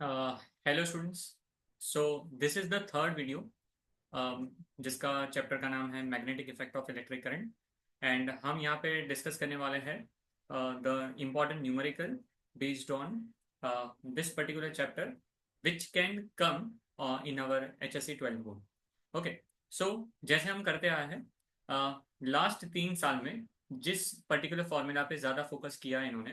Hello students. So this is the third video जिसका chapter का नाम है magnetic effect of electric current. And हम यहाँ पे डिस्कस करने वाले हैं the important numerical based on this particular chapter which can come in our HSC 12 board. Okay, so जैसे हम करते आए हैं लास्ट 3 साल में जिस पर्टिकुलर फॉर्मूला पे ज़्यादा फोकस किया है इन्होंने,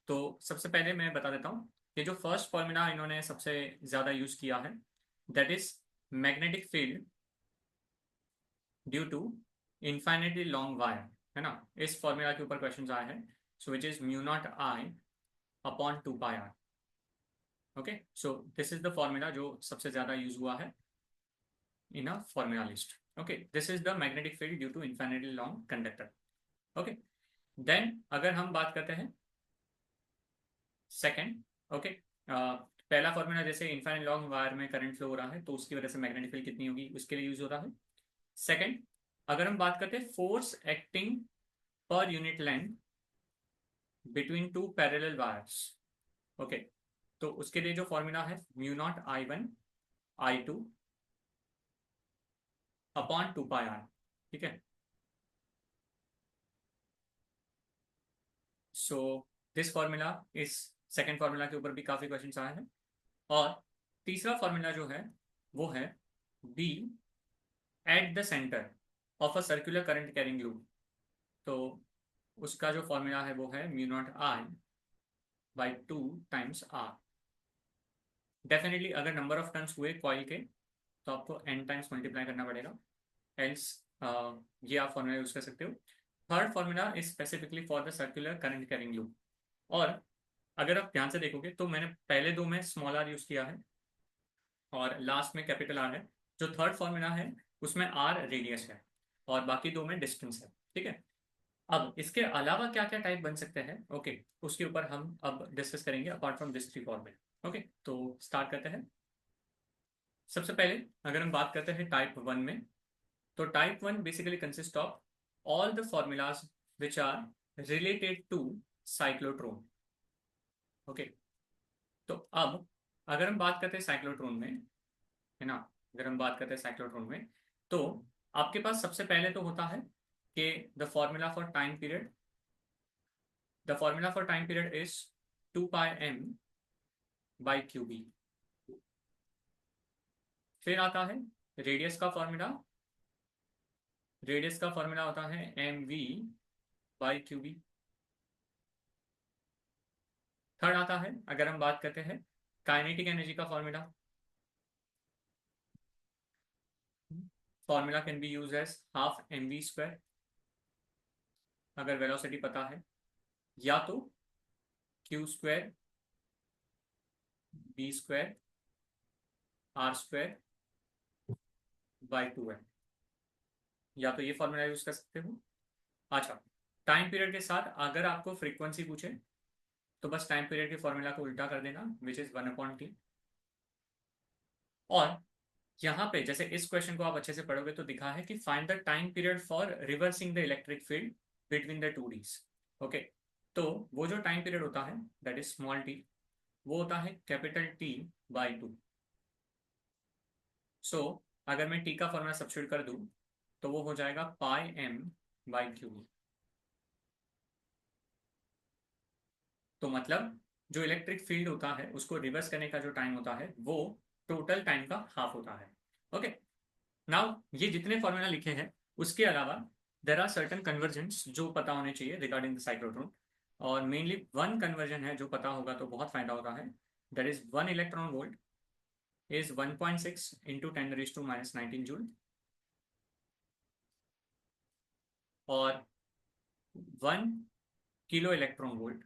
तो सबसे पहले मैं बता देता हूँ कि जो फर्स्ट फॉर्मूला इन्होंने सबसे ज्यादा यूज किया है that is magnetic field due to infinitely long wire, है ना। इस फॉर्मूला के ऊपर क्वेश्चन आए हैं। So which is mu naught I upon 2 pi R. Okay, so this is the formula जो सबसे ज्यादा यूज हुआ है in a formula list. Okay, this is the magnetic field due to infinitely long conductor. Okay, then अगर हम बात करते हैं सेकेंड, ओके, पहला फॉर्मूला जैसे इनफाइनाइट लॉन्ग वायर में करंट फ्लो हो रहा है तो उसकी वजह से मैग्नेटिक फील्ड कितनी होगी उसके लिए यूज हो रहा है। सेकेंड, अगर हम बात करते हैं फोर्स एक्टिंग पर unit length between two parallel wires, okay, तो उसके लिए जो फॉर्मूला है mu naught I1 I2 upon 2 pi R. ठीक है, सो दिस फॉर्मूला इस सेकेंड फॉर्मूला के ऊपर भी काफी क्वेश्चन आए हैं। और तीसरा फॉर्मूला जो है वो है B at the centre of a circular current carrying loop. तो उसका जो फॉर्मूला है वो है mu naught I by 2 times R. Definitely अगर नंबर ऑफ टर्न्स हुए कॉइल के तो आपको n टाइम्स मल्टीप्लाई करना पड़ेगा, एल्स ये आप फॉर्मूला यूज कर सकते हो। Third formula is specifically for the circular current carrying loop. और अगर आप ध्यान से देखोगे तो मैंने पहले दो में स्मॉल आर यूज किया है और लास्ट में कैपिटल आर है। जो थर्ड फॉर्मूला है उसमें आर रेडियस है और बाकी दो में डिस्टेंस है। ठीक है, अब इसके अलावा क्या क्या टाइप बन सकते हैं, ओके, उसके ऊपर हम अब डिस्कस करेंगे apart from this three formula. Okay, तो स्टार्ट करते हैं। सबसे पहले अगर हम बात करते हैं टाइप वन में, तो type one basically consist of all the formulas which are related to cyclotron. Okay, तो अब अगर हम बात करते हैं साइक्लोट्रॉन में, है ना, अगर हम बात करते हैं साइक्लोट्रॉन में तो आपके पास सबसे पहले तो होता है कि the formula for time period, the formula for time period is 2 πm/qb। फिर आता है रेडियस का फॉर्मूला, रेडियस का फॉर्मूला होता है mv/qb। थर्ड आता है अगर हम बात करते हैं काइनेटिक एनर्जी का formula, formula can be use as half mv² अगर वेलोसिटी पता है, या तो q²b²r² बाई 2 है, या तो ये फॉर्मूला यूज कर सकते हो। अच्छा, टाइम पीरियड के साथ अगर आपको फ्रीक्वेंसी पूछे तो बस टाइम पीरियड के फॉर्मूला को उल्टा कर देना विच इज 1/t। और यहाँ पे जैसे इस क्वेश्चन को आप अच्छे से पढ़ोगे तो दिखा है कि find the time period for reversing the electric field between the 2Ds। Okay, तो वो जो टाइम पीरियड होता है दैट इज स्मॉल टी, वो होता है कैपिटल T/2। सो अगर मैं टी का फॉर्मूला सब्स्टिट्यूट कर दूं तो वो हो जाएगा πm/qb। तो मतलब जो इलेक्ट्रिक फील्ड होता है उसको रिवर्स करने का जो टाइम होता है वो टोटल टाइम का हाफ होता है। ओके, नाउ ये जितने फॉर्मूला लिखे हैं उसके अलावा देर आर सर्टन कन्वर्जन्स जो पता होने चाहिए रिगार्डिंग द साइक्लोट्रॉन। और मेनली वन कन्वर्जन है जो पता होगा तो बहुत फायदा होता है, that is 1 electron volt is 1.6 into 10⁻⁻19 joule, और 1 किलो इलेक्ट्रॉन वोल्ट,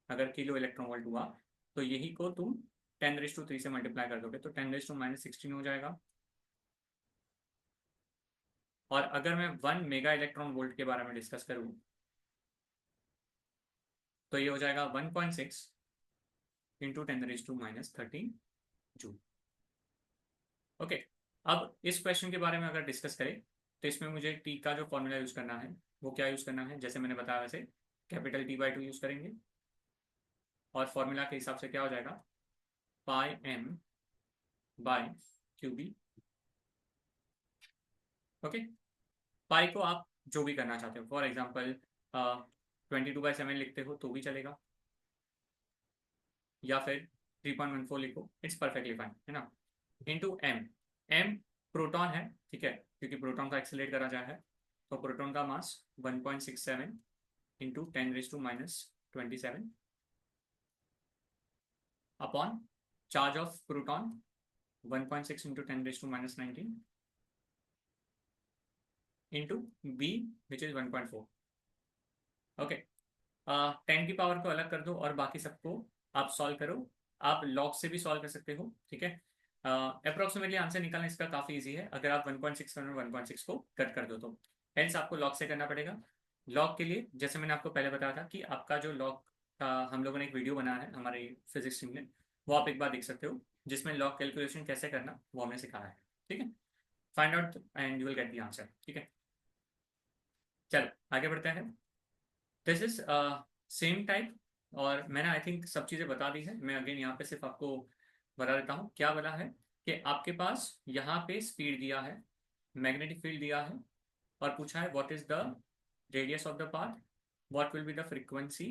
अगर किलो इलेक्ट्रॉन वोल्ट हुआ तो यही को तुम 10⁻³ से मल्टीप्लाई कर दोगे तो 10⁻⁻16 हो जाएगा। और अगर मैं 1 मेगा इलेक्ट्रॉन वोल्ट के बारे में डिस्कस करूँ तो ये हो जाएगा 1.6 इंटू 10⁻⁻13 जूल। ओके, अब इस क्वेश्चन के बारे में अगर डिस्कस करें तो इसमें मुझे टी का जो फॉर्मूला यूज करना है वो क्या यूज करना है, जैसे मैंने बताया वैसे कैपिटल T/2 यूज करेंगे और फॉर्मूला के हिसाब से क्या हो जाएगा pi M by Q B. Okay, pi को आप जो भी करना चाहते हो, फॉर एग्जाम्पल 22/7 लिखते हो तो भी चलेगा, या फिर 3.14 लिखो, इट्स परफेक्टली फाइन, है ना। इंटू एम, एम प्रोटॉन है, ठीक है, क्योंकि प्रोटॉन का एक्सेलरेट करा जाए है, तो प्रोटॉन का mass 1.67 into 10⁻⁻27 upon charge of proton 1.6 into 10⁻⁻19 into B which is 1.4। Okay, 10 की पावर को अलग कर दो और बाकी सबको आप सॉल्व करो। आप लॉग से भी सॉल्व कर सकते हो, ठीक है। अप्रोक्सीमेटली आंसर निकालना इसका काफ़ी इजी है, अगर आप 1.6 और 1.6 को कट कर दो तो। हेंस आपको लॉग से करना पड़ेगा। लॉग के लिए जैसे मैंने आपको पहले बताया था कि आपका जो लॉग का हम लोगों ने एक वीडियो बनाया है हमारी फिजिक्स टीम में, वो आप एक बार देख सकते हो, जिसमें लॉग कैलकुलेशन कैसे करना वो हमने सिखाया है, ठीक है। Find out and you will get the answer, ठीक है। चलो आगे बढ़ते हैं। दिस इज सेम टाइप, और मैंने आई थिंक सब चीज़ें बता दी है। मैं अगेन यहाँ पे सिर्फ आपको बता देता हूँ क्या बोला है, कि आपके पास यहाँ पे स्पीड दिया है, मैग्नेटिक फील्ड दिया है, और पूछा है what is the radius of the path, what will be the frequency,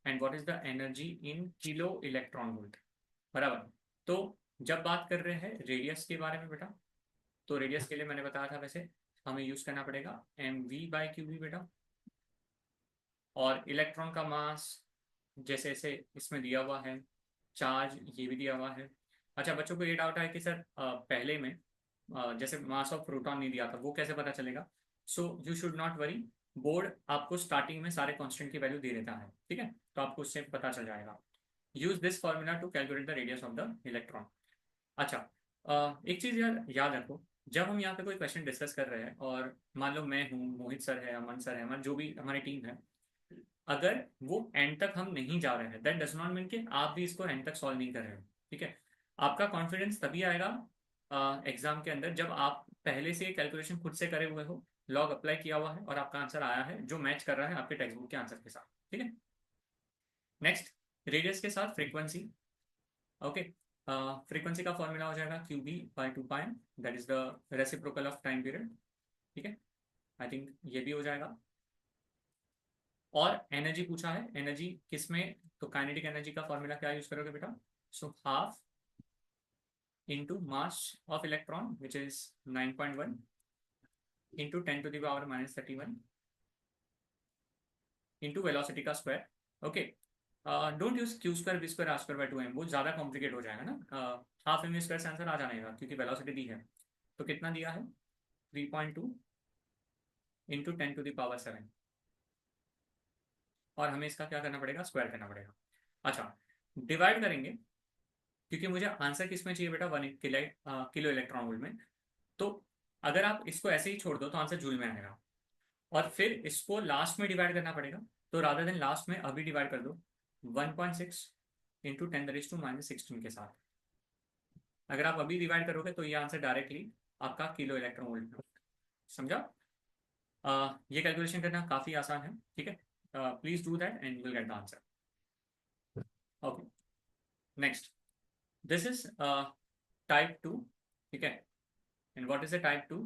and what is the energy in kilo electron volt, बराबर। तो जब बात कर रहे हैं रेडियस के बारे में बेटा, तो रेडियस के लिए मैंने बताया था वैसे हमें यूज करना पड़ेगा mv/qv बेटा, और इलेक्ट्रॉन का मास जैसे जैसे इसमें दिया हुआ है, चार्ज ये भी दिया हुआ है। अच्छा, बच्चों को ये डाउट है कि सर पहले में जैसे मास ऑफ प्रोटॉन नहीं दिया था, वो कैसे पता चलेगा। So you should not worry, board आपको स्टार्टिंग में सारे कांस्टेंट की वैल्यू दे देता है, ठीक है, तो आपको उससे पता चल जाएगा। Use this formula to calculate the radius of the electron. अच्छा, एक चीज यार याद रखो, जब हम यहाँ पे कोई क्वेश्चन डिस्कस कर रहे हैं, और मान लो मैं हूँ, मोहित सर है, अमन सर है, हमारे जो भी हमारी टीम है, अगर वो एंड तक हम नहीं जा रहे हैं, दैट डज नॉट मीन कि आप भी इसको एंड तक सॉल्व नहीं कर रहे हो, ठीक है। आपका कॉन्फिडेंस तभी आएगा एग्जाम के अंदर जब आप पहले से कैलकुलेशन खुद से करे हुए हो, लॉग अप्लाई किया हुआ है और आपका आंसर आया है जो मैच कर रहा है आपके टेक्स्ट बुक के आंसर के साथ, ठीक है। नेक्स्ट, रेडियस के साथ फ्रीक्वेंसी। ओके, फ्रीक्वेंसी का फॉर्मूला हो जाएगा qb/2π, that is the reciprocal of time period, ठीक है। आई थिंक ये भी हो जाएगा। और एनर्जी पूछा है, एनर्जी किस में, तो काइनेटिक एनर्जी का फॉर्मूला क्या यूज करोगे बेटा, so half into mass of electron which is 9.1 into 10⁻⁻31 into velocity का square. Okay, don't use q²v²r²/2m, वो ज्यादा कॉम्प्लिकेट हो जाएगा ना। हाफ एम स्क्वायर से आंसर आ जाएगा क्योंकि वेलोसिटी दी है। तो कितना दिया है, 3.2 इंटू 10⁻⁷, और हमें इसका क्या करना पड़ेगा, स्क्वायर करना पड़ेगा। अच्छा, डिवाइड करेंगे, क्योंकि मुझे आंसर किस में चाहिए बेटा, 1 किलो इलेक्ट्रॉन वोल्ट में। तो अगर आप इसको ऐसे ही छोड़ दो तो आंसर जूल में आएगा, और फिर इसको लास्ट में डिवाइड करना पड़ेगा, तो रादर देन लास्ट में अभी डिवाइड कर दो 1.6 इंटू 10⁻⁻16 के साथ। अगर आप अभी डिवाइड करोगे तो ये आंसर डायरेक्टली आपका किलो इलेक्ट्रॉन वोल्ट में। समझा। ये कैलकुलेशन करना काफी आसान है, ठीक है। Please do that and you will get the answer. Okay, next, this is type 2, ठीक है। And what is the type 2?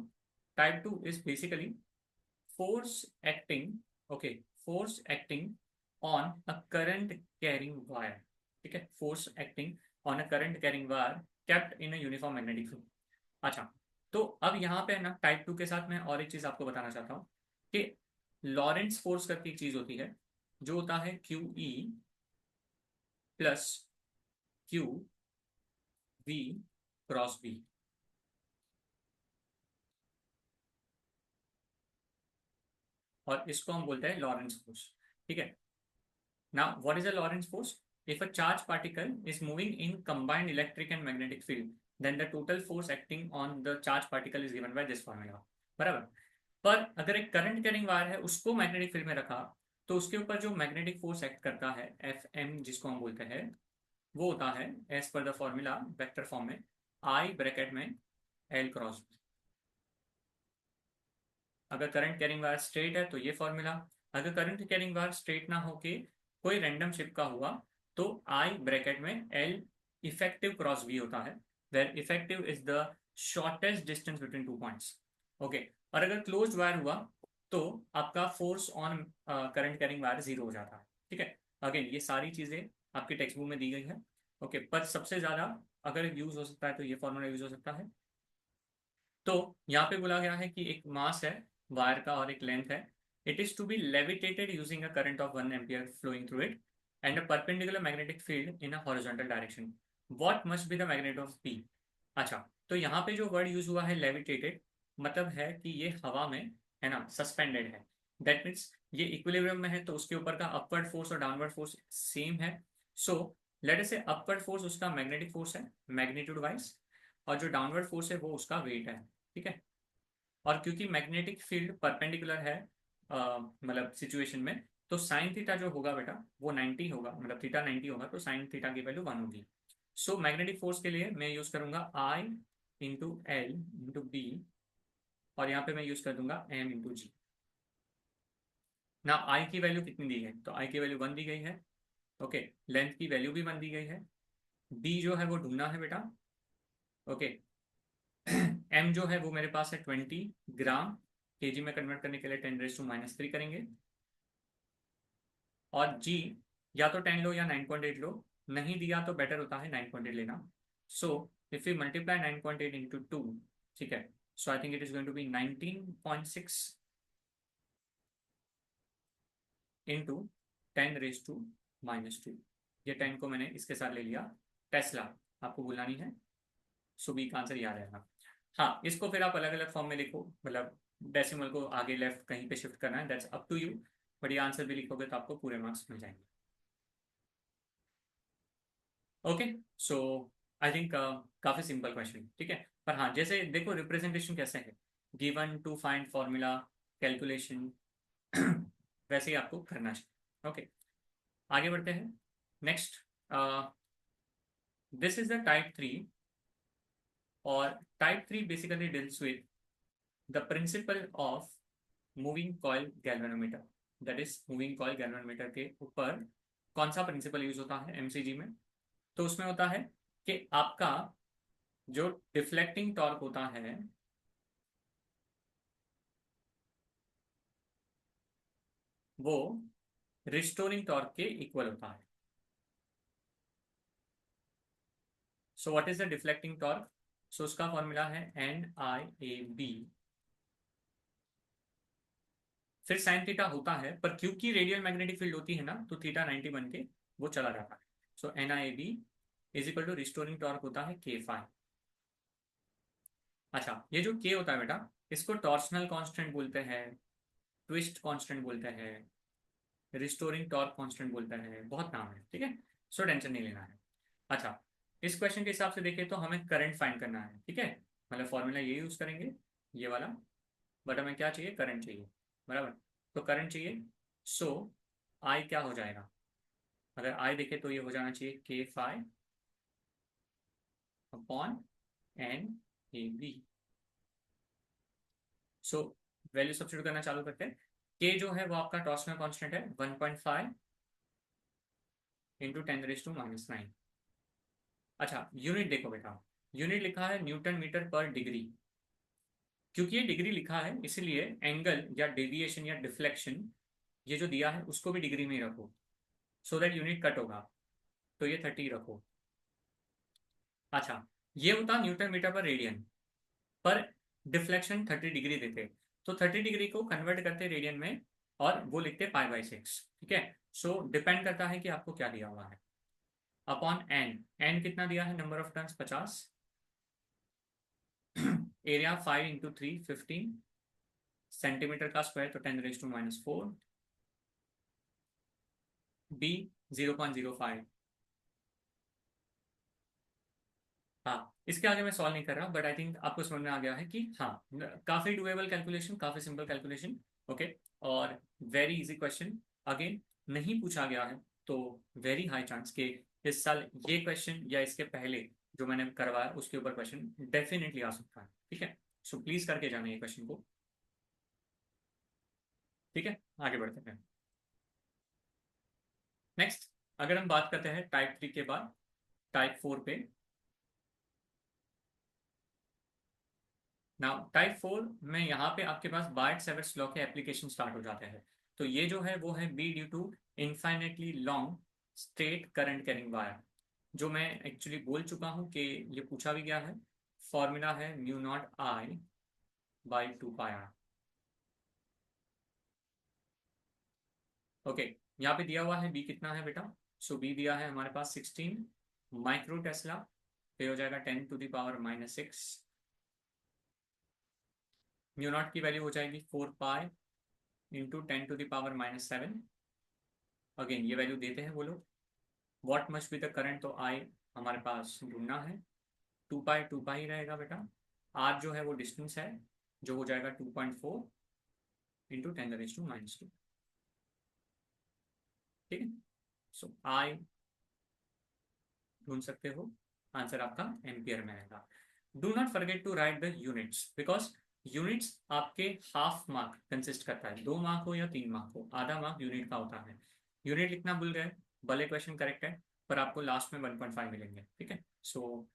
Type 2 is basically force acting, okay, force acting on a current carrying wire, ठीक है, force acting on a current carrying wire kept in a uniform magnetic field। अच्छा, तो अब यहाँ पे ना type 2 के साथ मैं और एक चीज आपको बताना चाहता हूँ कि लॉरेंस फोर्स करके एक चीज होती है, जो होता है QE plus QV cross B। और इसको हम बोलते हैं लॉरेंस फोर्स, ठीक है। Now, what is a Lorentz force? If a charged particle is moving in combined electric and magnetic field, then the total force acting on the charged particle is given by this formula, बराबर। पर अगर एक current carrying wire है उसको magnetic field में रखा, तो उसके ऊपर जो मैग्नेटिक फोर्स एक्ट करता है Fm, जिसको हम बोलते हैं, वो होता है एज पर द फॉर्मूला वेक्टर फॉर्म में I ब्रैकेट में L क्रॉस। अगर करंट कैरिंग वायर स्ट्रेट है तो ये फॉर्मूला, अगर करंट कैरिंग वायर स्ट्रेट ना होके कोई रैंडम शिफ्ट का हुआ तो आई ब्रैकेट में एल इफेक्टिव क्रॉस बी होता है, where effective is the shortest distance between 2 points. Okay, और अगर क्लोज्ड वायर हुआ तो आपका force on current carrying wire 0 हो जाता है। ठीक है, अगेन ये सारी चीजें आपकी टेक्स्ट बुक में दी गई है। ओके, पर सबसे ज्यादा अगर यूज हो सकता है तो ये फॉर्मूला यूज हो सकता है। तो यहाँ पे बोला गया है कि एक मास है वायर का और एक लेंथ है, it is to be levitated using a current of 1 ampere flowing through it and a perpendicular magnetic field in a horizontal direction, what must be the magnet of P. अच्छा, तो यहाँ पे जो word use हुआ है levitated, मतलब है कि ये हवा में है ना, सस्पेंडेड है। दैट मीन्स ये इक्विलिब्रियम में है तो उसके ऊपर का अपवर्ड फोर्स और डाउनवर्ड फोर्स सेम है। सो लेट अस से अपवर्ड फोर्स उसका मैग्नेटिक फोर्स है मैग्नीट्यूड वाइज, और जो डाउनवर्ड फोर्स है वो उसका वेट है। ठीक है, और क्योंकि मैग्नेटिक फील्ड परपेंडिकुलर है मतलब सिचुएशन में, तो साइन थीटा जो होगा बेटा वो 90 होगा, मतलब थीटा 90 होगा तो साइन थीटा की वैल्यू 1 होगी। सो मैग्नेटिक फोर्स के लिए मैं यूज करूंगा आई इंटू एल इंटू बी, और यहाँ पे मैं यूज कर दूंगा एम इंटू जी। ना आई की वैल्यू कितनी दी है, तो आई की वैल्यू 1 दी गई है। ओके, लेंथ की वैल्यू भी 1 दी गई है। बी जो है वो ढूंढना है बेटा। ओके, एम जो है वो मेरे पास है 20 ग्राम, केजी में कन्वर्ट करने के लिए 10⁻³ करेंगे। और जी या तो 10 लो या 9.8 लो, नहीं दिया तो बेटर होता है 9.8 लेना। So if you multiply 9.8 into 2, ठीक है, so I think it is going to be 19.6 into 10⁻²। ये 10 को मैंने इसके साथ ले लिया, टेस्ला आपको बुलानी है। सो बी का आंसर याद रहेगा। हाँ, इसको फिर आप अलग अलग फॉर्म में लिखो, मतलब डेसिमल को आगे लेफ्ट कहीं पे शिफ्ट करना है, that's up to you, but ये आंसर भी लिखोगे तो आपको पूरे मार्क्स मिल जाएंगे। ओके, सो आई थिंक काफी सिंपल क्वेश्चन। ठीक है, पर हाँ जैसे देखो रिप्रेजेंटेशन कैसे है, given to find formula calculation वैसे ही आपको करना चाहिए। ओके, आगे बढ़ते हैं। Next, this is the type 3, और type 3 basically deals with the principle of moving coil galvanometer. That is moving coil galvanometer के ऊपर कौन सा प्रिंसिपल यूज होता है एमसीजी में, तो उसमें होता है कि आपका जो डिफ्लेक्टिंग टॉर्क होता है वो रिस्टोरिंग टॉर्क के इक्वल होता है। So what is the deflecting torque, so उसका फॉर्मूला है NIAB। फिर साइन थीटा होता है, पर क्योंकि रेडियल मैग्नेटिक फील्ड होती है ना तो थीटा 90 बन के वो चला जाता है। So NIAB is equal to restoring torque होता है K5। अच्छा, ये जो K होता है बेटा, इसको टॉर्सनल कांस्टेंट बोलते हैं, ट्विस्ट कांस्टेंट बोलते हैं, रिस्टोरिंग टॉर्क कांस्टेंट बोलते हैं, बहुत नाम है। ठीक है, सो टेंशन नहीं लेना है। अच्छा, इस क्वेश्चन के हिसाब से देखें तो हमें करंट फाइंड करना है। ठीक है, मतलब फॉर्मूला ये यूज करेंगे, ये वाला, बट हमें क्या चाहिए, करंट चाहिए, बराबर। तो करंट चाहिए, सो आई क्या हो जाएगा, अगर आई देखे तो ये हो जाना चाहिए K5/NAB। सो वैल्यू सब्स्टिट्यूट करना चालू करते हैं। के जो है वो आपका टॉर्सनल कांस्टेंट है 1.5 इंटू 10⁻⁻⁹। अच्छा, यूनिट देखो बेटा, यूनिट लिखा है न्यूटन मीटर पर डिग्री। क्योंकि ये डिग्री लिखा है इसलिए एंगल या डेविएशन या डिफ्लेक्शन ये जो दिया है उसको भी डिग्री में ही रखो, सो दैट यूनिट कट होगा, तो ये 30 रखो। अच्छा, ये होता न्यूटन मीटर पर रेडियन, पर डिफ्लेक्शन 30 डिग्री देते, तो 30 डिग्री को कन्वर्ट करते रेडियन में और वो लिखते π/6। ठीक है, सो डिपेंड करता है कि आपको क्या दिया हुआ है, अपॉन एन। एन कितना दिया है, number of turns 50, area 5 × 3 15, centimetre का स्क्वायर तो 10⁻⁻⁴, बी 0.05। हाँ, इसके आगे मैं सॉल्व नहीं कर रहा, बट आई थिंक आपको समझ में आ गया है कि हाँ काफी डुएबल कैलकुलेशन, काफी सिंपल कैलकुलेशन। ओके, और वेरी इजी क्वेश्चन, अगेन नहीं पूछा गया है तो वेरी हाई चांस कि इस साल ये क्वेश्चन या इसके पहले जो मैंने करवाया उसके ऊपर क्वेश्चन डेफिनेटली आ सकता है। ठीक है, सो प्लीज करके जाना ये क्वेश्चन को। ठीक है, आगे बढ़ते हैं। नेक्स्ट, अगर हम बात करते हैं टाइप 3 के बाद, टाइप 4 पे। नाउ टाइप 4 में यहाँ पे आपके पास बायट-सैवर्ट्स लॉ के एप्लीकेशन स्टार्ट हो जाते हैं। तो ये जो है वो है B due to infinitely long straight current carrying wire, जो मैं एक्चुअली बोल चुका हूँ कि ये पूछा भी गया है। फॉर्मूला है mu naught I by 2 pi R. Okay, यहाँ पे दिया हुआ है बी कितना है बेटा। सो बी दिया है हमारे पास 16 माइक्रो टेस्ला, फिर हो जाएगा 10⁻⁻6। म्यू नॉट की वैल्यू हो जाएगी 4 पाई इंटू 10⁻⁻7। अगेन ये वैल्यू देते हैं वो लोग। What must be the current, तो आई हमारे पास ढूंढना है। 2 पाई 2 पाई ही रहेगा बेटा। आर जो है वो डिस्टेंस है, जो हो जाएगा 2.4 इंटू 10⁻²। ठीक है, सो आई ढूंढ सकते हो, आंसर आपका एम्पियर में आएगा। Do not forget to write the units, because units आपके हाफ मार्क कंसिस्ट करता है। 2 मार्क हो या 3 मार्क हो, आधा मार्क यूनिट का होता है। यूनिट लिखना भूल गए, भले क्वेश्चन करेक्ट है, पर आपको लास्ट में 1.5 मिलेंगे। ठीक है, सो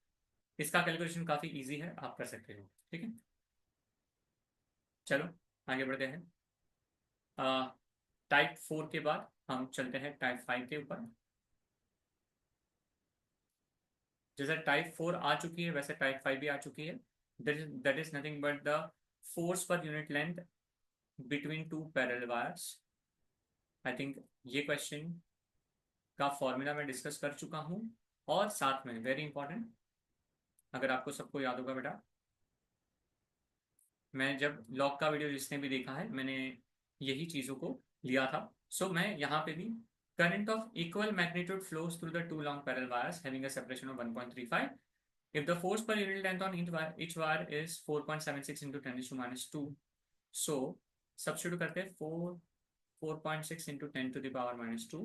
इसका कैलकुलेशन काफी इजी है, आप कर सकते हो। ठीक है, चलो आगे बढ़ते हैं। टाइप 4 के बाद हम चलते हैं टाइप 5 के ऊपर। जैसे टाइप 4 आ चुकी है वैसे टाइप 5 भी आ चुकी है। That is nothing but the force पर unit length between two parallel wires. I think ये क्वेश्चन का फॉर्मूला मैं डिस्कस कर चुका हूँ, और साथ में वेरी इंपॉर्टेंट, अगर आपको सबको याद होगा बेटा, मैं जब लॉग का वीडियो जिसने भी देखा है मैंने यही चीज़ों को लिया था। सो मैं यहाँ पे भी current of equal magnitude flows through the two long parallel wires having a separation of 1.35 if the force per unit length on each wire is 4.76 into 10⁻²। so substitute करते हैं 4.6 into 10⁻²।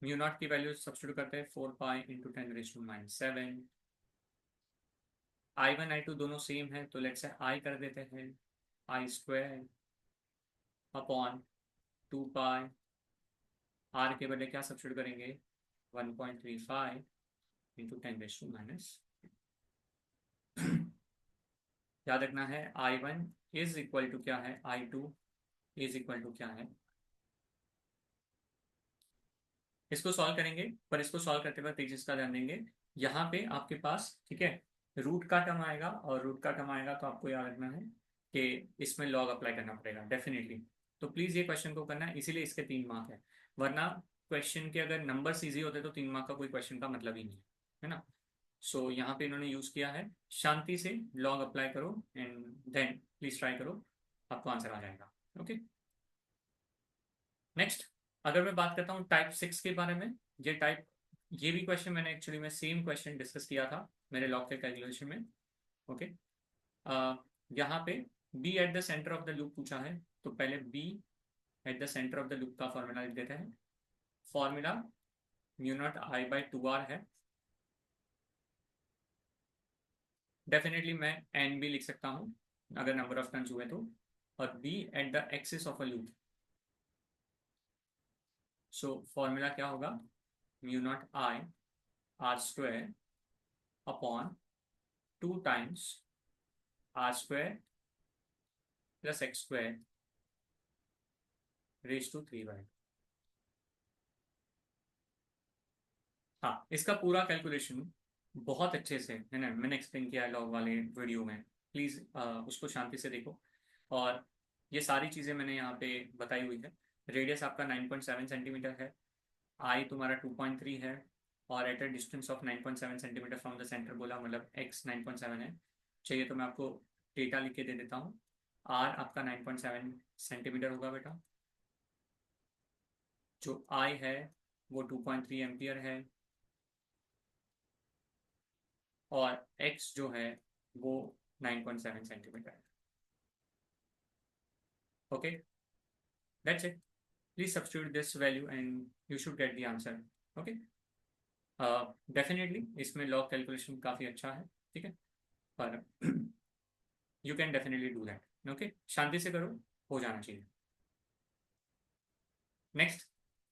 म्यू नॉट की value substitute करते हैं 4 pi into 10⁻⁷। I1 I2 दोनों same है, तो let's say आई कर देते हैं I² अपॉन 2 पाई। आर के बदले क्या सब्सिट्यूट करेंगे, 1.35 इंटू 10⁻⁻। याद रखना है I1 इज इक्वल टू क्या है, I2 इज इक्वल टू क्या है। इसको सॉल्व करेंगे, पर इसको सॉल्व करते वक्त एक चीज का ध्यान देंगे। यहाँ पे आपके पास, ठीक है, रूट का टर्म आएगा, और रूट का टर्म आएगा तो आपको याद रखना है कि इसमें लॉग अप्लाई करना पड़ेगा डेफिनेटली। तो प्लीज ये क्वेश्चन को करना है, इसीलिए इसके 3 मार्क है। वरना क्वेश्चन के अगर नंबर ईजी होते तो 3 मार्क का कोई क्वेश्चन का मतलब ही नहीं है ना। सो यहाँ पे इन्होंने यूज किया है, शांति से लॉग अप्लाई करो एंड देन प्लीज ट्राई करो, आपको आंसर आ जाएगा। ओके, नेक्स्ट अगर मैं बात करता हूँ टाइप 6 के बारे में। ये भी क्वेश्चन मैंने एक्चुअली में सेम क्वेश्चन डिस्कस किया था मेरे लॉग के कैलकुलेशन में। ओके, यहाँ पे B at the centre of the loop पूछा है, तो पहले B at the centre of the loop का फॉर्मूला लिख देते हैं। Formula mu naught I by 2 R है। डेफिनेटली मैं एन भी लिख सकता हूँ अगर नंबर ऑफ टर्न्स हुए तो, और B at the axis of a loop. So formula क्या होगा, mu naught I R² upon 2 times R² plus X² raise to 3 by. हाँ, इसका पूरा कैलकुलेशन बहुत अच्छे से है ना, मैंने एक्सप्लेन किया है लॉग वाले वीडियो में। प्लीज़ उसको शांति से देखो, और ये सारी चीज़ें मैंने यहाँ पे बताई हुई है। रेडियस आपका 9.7 सेंटीमीटर है, आई तुम्हारा 2.3 है, और at a distance of 9.7 centimetre from the centre बोला, मतलब एक्स 9.7 है। चाहिए तो मैं आपको डेटा लिख के दे देता हूँ। आर आपका 9.7 सेंटीमीटर होगा बेटा, जो आई है वो 2.3 एम्पियर है, और x जो है वो 9.7 सेंटीमीटर है। Okay, that's it. Please substitute this value and you should get the answer. Okay, definitely इसमें लॉग कैलकुलेशन काफ़ी अच्छा है, ठीक है, पर you can definitely do that. Okay, शांति से करो, हो जाना चाहिए। Next,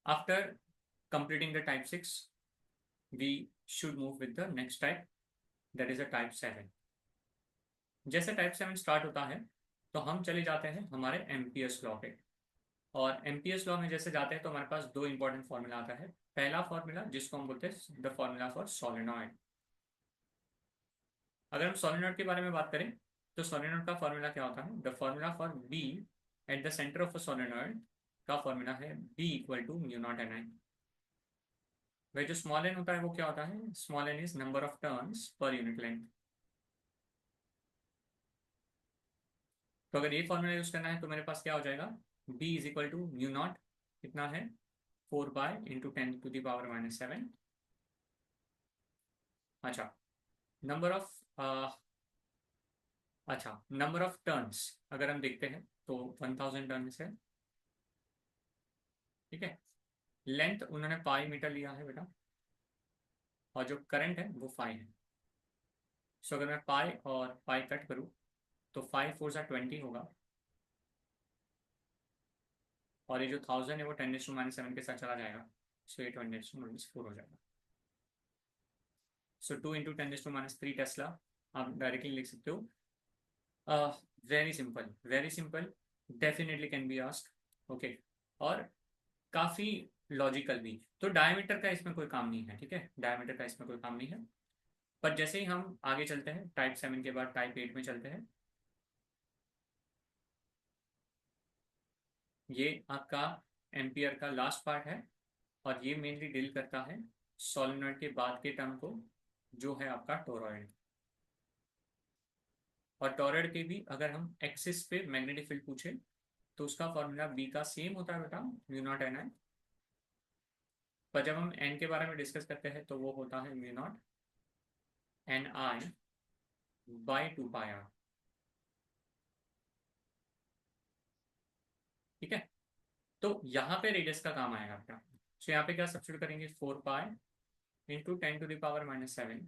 after completing the type 6, we should move with the next type, that is a type 7। जैसे टाइप 7 स्टार्ट होता है तो हम चले जाते हैं हमारे एम्पियर्स लॉ पे। और एम्पियर्स लॉ में जैसे जाते हैं तो हमारे पास दो इंपॉर्टेंट फॉर्मूला आता है। पहला फॉर्मूला जिसको हम बोलते हैं द फॉर्मूला फॉर सोलेनॉइड। अगर हम सोलेनॉइड के बारे में बात करें तो सोलेनॉइड का फॉर्मूला क्या होता है? The formula for B at the centre of a solenoid का फॉर्मूला है B equal to mu naught N I. वह जो स्मॉल एन होता है वो क्या होता है? Small N is number of turns per unit length. तो अगर ये फॉर्मूला यूज करना है तो मेरे पास क्या हो जाएगा? b is equal to mu naught, कितना है? 4 पाई × 10⁻⁷। अच्छा, नंबर ऑफ अच्छा नंबर ऑफ टर्न्स अगर हम देखते हैं तो 1000 टर्न्स है, ठीक है। लेंथ उन्होंने पाई मीटर लिया है बेटा, और जो करंट है वो फाई है। सो अगर मैं पाई और पाई कट करूँ तो 5×4 = 20 होगा, और ये जो 1000 है वो 10⁻⁷ के साथ चला जाएगा, सो ये 20⁻⁴ हो जाएगा। सो 2 × 10⁻³ टेस्ला आप डायरेक्टली लिख सकते हो। Very simple, very simple, definitely can be asked, okay. और काफी लॉजिकल भी। तो डायमीटर का इसमें कोई काम नहीं है, ठीक है, डायमीटर का इसमें कोई काम नहीं है। पर जैसे ही हम आगे चलते हैं टाइप 7 के बाद टाइप 8 में चलते हैं, ये आपका एम्पियर का लास्ट पार्ट है, और ये मेनली डील करता है सोलेनॉइड के बाद के टर्म को, जो है आपका टोरॉइड। और टॉरॉइड के भी अगर हम एक्सिस पे मैग्नेटिक फील्ड पूछे तो उसका फॉर्मूला बी का सेम होता है बेटा, म्यू नॉट एन आई। पर जब हम एन के बारे में डिस्कस करते हैं तो वो होता है mu naught N I by 2 pi R, ठीक है। तो यहाँ पे रेडियस का काम आएगा आपका। तो यहाँ पे क्या सब्स्टिट्यूट करेंगे? 4 पाई × 10⁻⁷।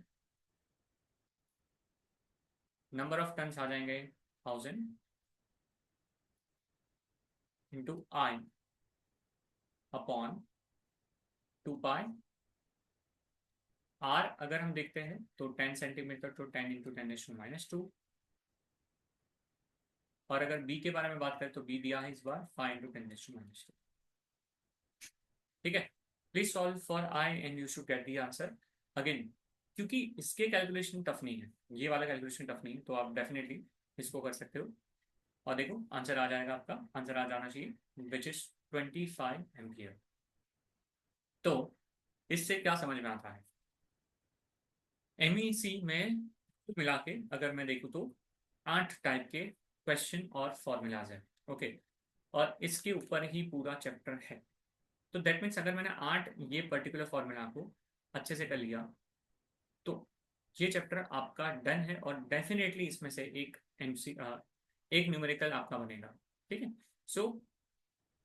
नंबर ऑफ टर्न्स आ जाएंगे 1000 into I upon 2 pi. R अगर हम देखते हैं तो 10 सेंटीमीटर, तो 10 × 10⁻²। और अगर बी के बारे में बात करें तो बी दिया है इस बार 5 × 10⁻², ठीक है। Please solve for I and you should get the answer again, क्योंकि इसके कैलकुलेशन टफ नहीं है, ये वाला कैलकुलेशन टफ नहीं है, तो आप डेफिनेटली इसको कर सकते हो। और देखो आंसर आ जाएगा, आपका आंसर आ जाना चाहिए, विच इज 25 एम्पियर। तो इससे क्या समझ में आता है? एमईसी में मिला के अगर मैं देखूँ तो 8 टाइप के क्वेश्चन और फॉर्मूलाज है, ओके। और इसके ऊपर ही पूरा चैप्टर है। तो दैट मीन्स अगर मैंने 8 ये पर्टिकुलर फॉर्मूला को अच्छे से कर लिया तो ये चैप्टर आपका डन है, और डेफिनेटली इसमें से एक एक न्यूमेरिकल आपका बनेगा, ठीक है। So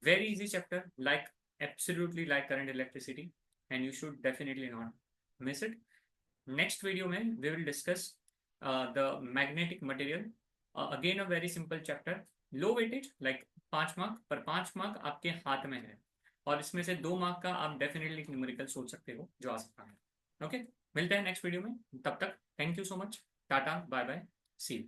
very easy chapter, like absolutely like current electricity, and you should definitely not miss it. Next video में we will discuss the magnetic material, again a very simple chapter, low weightage, like 5 mark, पर 5 mark आपके हाथ में है, और इसमें से 2 mark का आप डेफिनेटली न्यूमेरिकल सोच सकते हो जो आ सकता है, ओके। मिलते हैं नेक्स्ट वीडियो में, तब तक thank you so much, tata bye bye, see you.